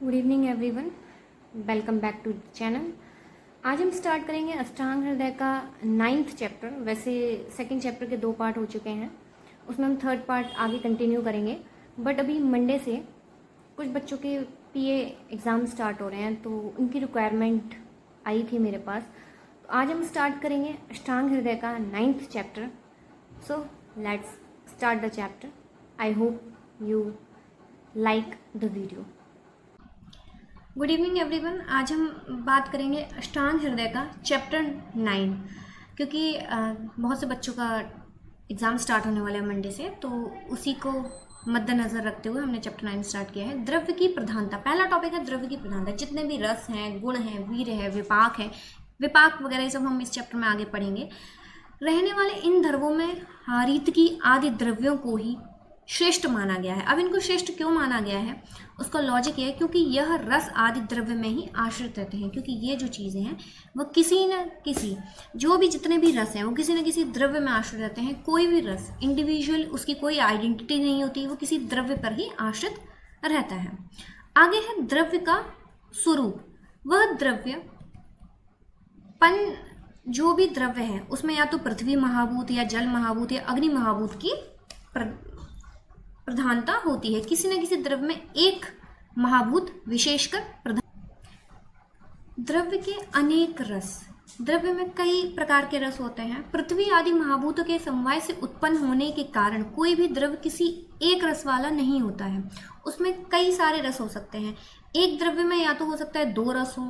Good evening everyone, welcome back to channel. आज हम start करेंगे अष्टांग हृदय का 9th चैप्टर। वैसे सेकंड चैप्टर के 2 पार्ट हो चुके हैं, उसमें हम थर्ड पार्ट आगे कंटिन्यू करेंगे। बट अभी मंडे से कुछ बच्चों के पीए एग्ज़ाम स्टार्ट हो रहे हैं, तो उनकी रिक्वायरमेंट आई थी मेरे पास। तो आज हम स्टार्ट करेंगे अष्टांग हृदय का 9th chapter. So let's start the chapter. I hope you like the video. Good evening everyone, आज हम बात करेंगे अष्टांग हृदय का चैप्टर 9, क्योंकि बहुत से बच्चों का एग्ज़ाम स्टार्ट होने वाला है मंडे से, तो उसी को मद्देनज़र रखते हुए हमने चैप्टर 9 स्टार्ट किया है। द्रव्य की प्रधानता, पहला टॉपिक है द्रव्य की प्रधानता। जितने भी रस हैं, गुण हैं, वीर है, विपाक है, विपाक वगैरह सब हम इस चैप्टर में आगे पढ़ेंगे। रहने वाले इन द्रव्यों में हारीत आदि द्रव्यों को ही श्रेष्ठ माना गया है। अब इनको श्रेष्ठ क्यों माना गया है, उसका लॉजिक ये है क्योंकि यह रस आदि द्रव्य में ही आश्रित रहते हैं। क्योंकि ये जो चीज़ें हैं वह किसी न किसी, जो भी जितने भी रस हैं वो किसी न किसी द्रव्य में आश्रित रहते हैं। कोई भी रस इंडिविजुअल, उसकी कोई आइडेंटिटी नहीं होती, वो किसी द्रव्य पर ही आश्रित रहता है। आगे है द्रव्य का स्वरूप। वह द्रव्य पन जो भी द्रव्य है उसमें या तो पृथ्वी महाभूत या जल महाभूत या अग्नि महाभूत की प्रधानता होती है। किसी न किसी द्रव्य में एक महाभूत विशेषकर प्रधान। द्रव्य के अनेक रस, द्रव्य में कई प्रकार के रस होते हैं। पृथ्वी आदि महाभूतों के समवाय से उत्पन्न होने के कारण कोई भी द्रव्य किसी एक रस वाला नहीं होता है, उसमें कई सारे रस हो सकते हैं। एक द्रव्य में या तो हो सकता है 2 रस हो,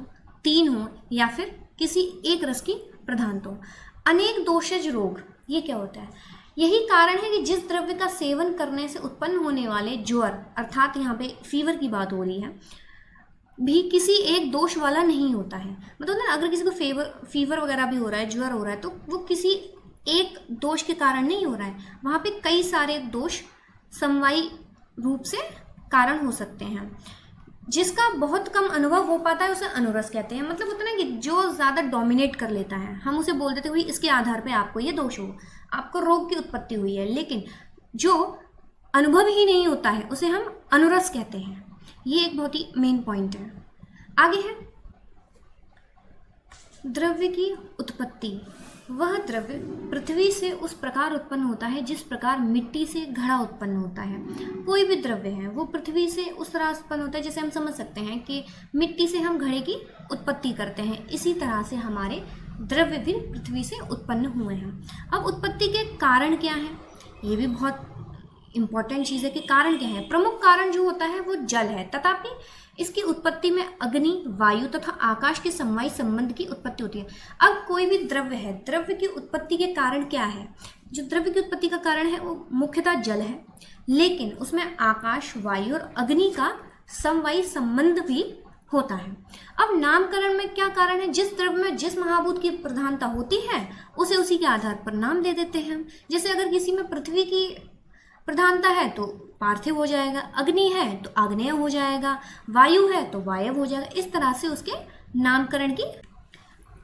3 हो, या फिर किसी एक रस की प्रधानता हो। अनेक दोषज रोग, ये क्या होता है? यही कारण है कि जिस द्रव्य का सेवन करने से उत्पन्न होने वाले ज्वर, अर्थात यहाँ पे फीवर की बात हो रही है, भी किसी एक दोष वाला नहीं होता है। मतलब ना, अगर किसी को फीवर वगैरह भी हो रहा है, ज्वर हो रहा है, तो वो किसी एक दोष के कारण नहीं हो रहा है, वहाँ पे कई सारे दोष समवायी रूप से कारण हो सकते हैं। जिसका बहुत कम अनुभव हो पाता है उसे अनुरस कहते हैं। मतलब होता है ना कि जो ज़्यादा डोमिनेट कर लेता है, हम उसे बोल देते हुए इसके आधार पे आपको ये दोष हो, आपको रोग की उत्पत्ति हुई है, लेकिन जो अनुभव ही नहीं होता है उसे हम अनुरस कहते हैं। ये एक बहुत ही मेन पॉइंट है। आगे है द्रव्य की उत्पत्ति। वह द्रव्य पृथ्वी से उस प्रकार उत्पन्न होता है जिस प्रकार मिट्टी से घड़ा उत्पन्न होता है। कोई भी द्रव्य है वो पृथ्वी से उस तरह उत्पन्न होता है, जैसे हम समझ सकते हैं कि मिट्टी से हम घड़े की उत्पत्ति करते हैं, इसी तरह से हमारे द्रव्य भी पृथ्वी से उत्पन्न हुए हैं। अब उत्पत्ति के कारण क्या है, ये भी बहुत इंपॉर्टेंट चीज़ है कि कारण क्या है। प्रमुख कारण जो होता है वो जल है, तथापि इसकी उत्पत्ति में अग्नि, वायु तथा आकाश के समवायी संबंध की उत्पत्ति होती है। अब कोई भी द्रव्य है, द्रव्य की उत्पत्ति के कारण क्या है? जो द्रव्य की उत्पत्ति का कारण है वो मुख्यतः जल है, लेकिन उसमें आकाश, वायु और अग्नि का समवायी संबंध भी होता है। अब नामकरण में क्या कारण है? जिस द्रव्य में जिस महाभूत की प्रधानता होती है उसे उसी के आधार पर नाम दे देते हैं। जैसे अगर किसी में पृथ्वी की प्रधानता है तो पार्थिव हो जाएगा, अग्नि है तो आग्नेय हो जाएगा, वायु है तो वायव हो जाएगा। इस तरह से उसके नामकरण की।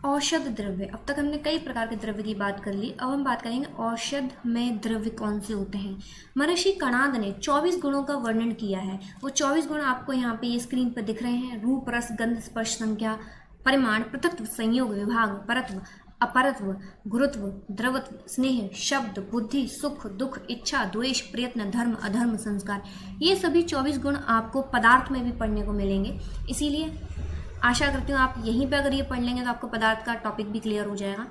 औषध द्रव्य, अब तक हमने कई प्रकार के द्रव्य की बात कर ली, अब हम बात करेंगे औषध में द्रव्य कौन से होते हैं। महर्षि कणाद ने 24 गुणों का वर्णन किया है। वो 24 गुण आपको यहाँ पे ये स्क्रीन पर दिख रहे हैं। रूप, रस, गंध, स्पर्श, संख्या, परिमाण, पृथक्त्व, संयोग, विभाग, परत्व, अपरत्व, गुरुत्व, द्रवत्व, स्नेह, शब्द, बुद्धि, सुख, दुख, इच्छा, द्वेष, प्रयत्न, धर्म, अधर्म, संस्कार, ये सभी 24 गुण आपको पदार्थ में भी पढ़ने को मिलेंगे। इसीलिए आशा करती हूँ आप यहीं पे अगर ये पढ़ लेंगे तो आपको पदार्थ का टॉपिक भी क्लियर हो जाएगा।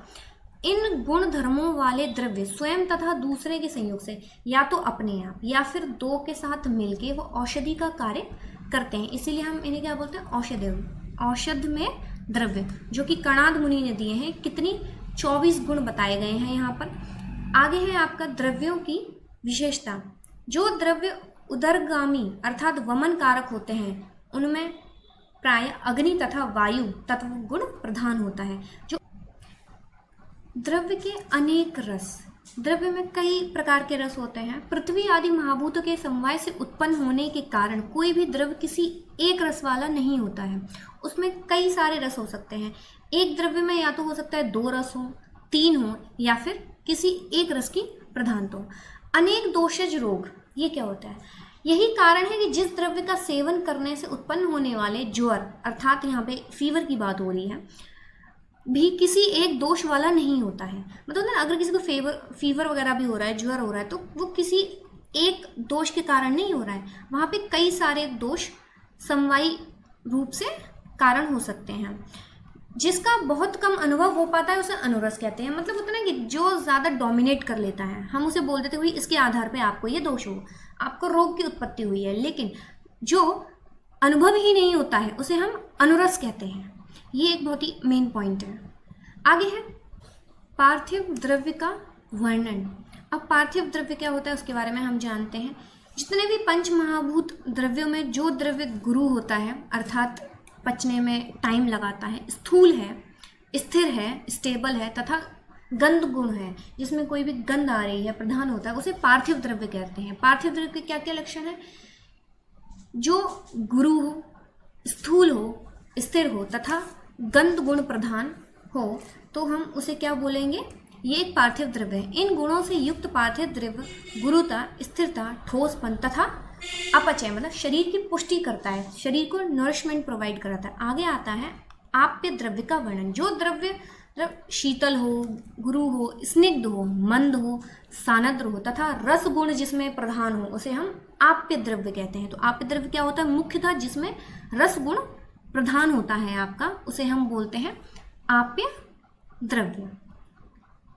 इन गुण धर्मों वाले द्रव्य स्वयं तथा दूसरे के संयोग से या तो अपने आप या फिर 2 के साथ मिलके वो औषधि का कार्य करते हैं, इसीलिए हम इन्हें क्या बोलते हैं? औषधि। औषध में द्रव्य जो कि कणाद मुनि ने दिए हैं, कितनी 24 गुण बताए गए हैं यहाँ पर। आगे है आपका द्रव्यों की विशेषता। जो द्रव्य उदरगामी अर्थात वमन कारक होते हैं उनमें प्राय अग्नि तथा वायु तत्व गुण प्रधान होता है। जो द्रव्य के अनेक रस, द्रव्य में कई प्रकार के रस होते हैं। पृथ्वी आदि महाभूतों के समवाय से उत्पन्न होने के कारण कोई भी द्रव्य किसी एक रस वाला नहीं होता है, उसमें कई सारे रस हो सकते हैं। एक द्रव्य में या तो हो सकता है 2 रस हो, 3 हो, या फिर किसी एक रस की प्रधानता हो। अनेक दोषज रोग, ये क्या होता है? यही कारण है कि जिस द्रव्य का सेवन करने से उत्पन्न होने वाले ज्वर, अर्थात यहाँ पे फीवर की बात हो रही है, भी किसी एक दोष वाला नहीं होता है। मतलब ना, अगर किसी को फीवर वगैरह भी हो रहा है, ज्वर हो रहा है, तो वो किसी एक दोष के कारण नहीं हो रहा है, वहाँ पे कई सारे दोष समवायी रूप से कारण हो सकते हैं। जिसका बहुत कम अनुभव हो पाता है उसे अनुरस कहते हैं। मतलब होता है ना कि जो ज़्यादा डोमिनेट कर लेता है, हम उसे बोल देते हुए इसके आधार पे आपको ये दोष हो, आपको रोग की उत्पत्ति हुई है, लेकिन जो अनुभव ही नहीं होता है उसे हम अनुरस कहते हैं। ये एक बहुत ही मेन पॉइंट है। आगे है पार्थिव द्रव्य का वर्णन। अब पार्थिव द्रव्य क्या होता है उसके बारे में हम जानते हैं। जितने भी पंच महाभूत द्रव्यों में जो द्रव्य गुरु होता है, अर्थात पचने में टाइम लगाता है, स्थूल है, स्थिर है, स्टेबल है तथा गंध गुण है, जिसमें कोई भी गंध आ रही है, प्रधान होता है, उसे पार्थिव द्रव्य कहते हैं। पार्थिव द्रव्य के क्या क्या लक्षण है? जो गुरु हो, स्थूल हो, स्थिर हो तथा गंध गुण प्रधान हो, तो हम उसे क्या बोलेंगे? ये एक पार्थिव द्रव्य है। इन गुणों से युक्त पार्थिव द्रव्य गुरुता, स्थिरता, ठोसपन तथा अपचय, मतलब शरीर की पुष्टि करता है, शरीर को नरिशमेंट प्रोवाइड कराता है। आगे आता है आप्य द्रव्य का वर्णन। जो द्रव्य शीतल हो, गुरु हो, स्निग्ध हो, मंद हो, सानद्र हो तथा रस गुण जिसमें प्रधान हो, उसे हम आप्य द्रव्य कहते हैं। तो आप्य द्रव्य क्या होता है? मुख्यतः जिसमें रस गुण प्रधान होता है आपका, उसे हम बोलते हैं आप्य द्रव्य।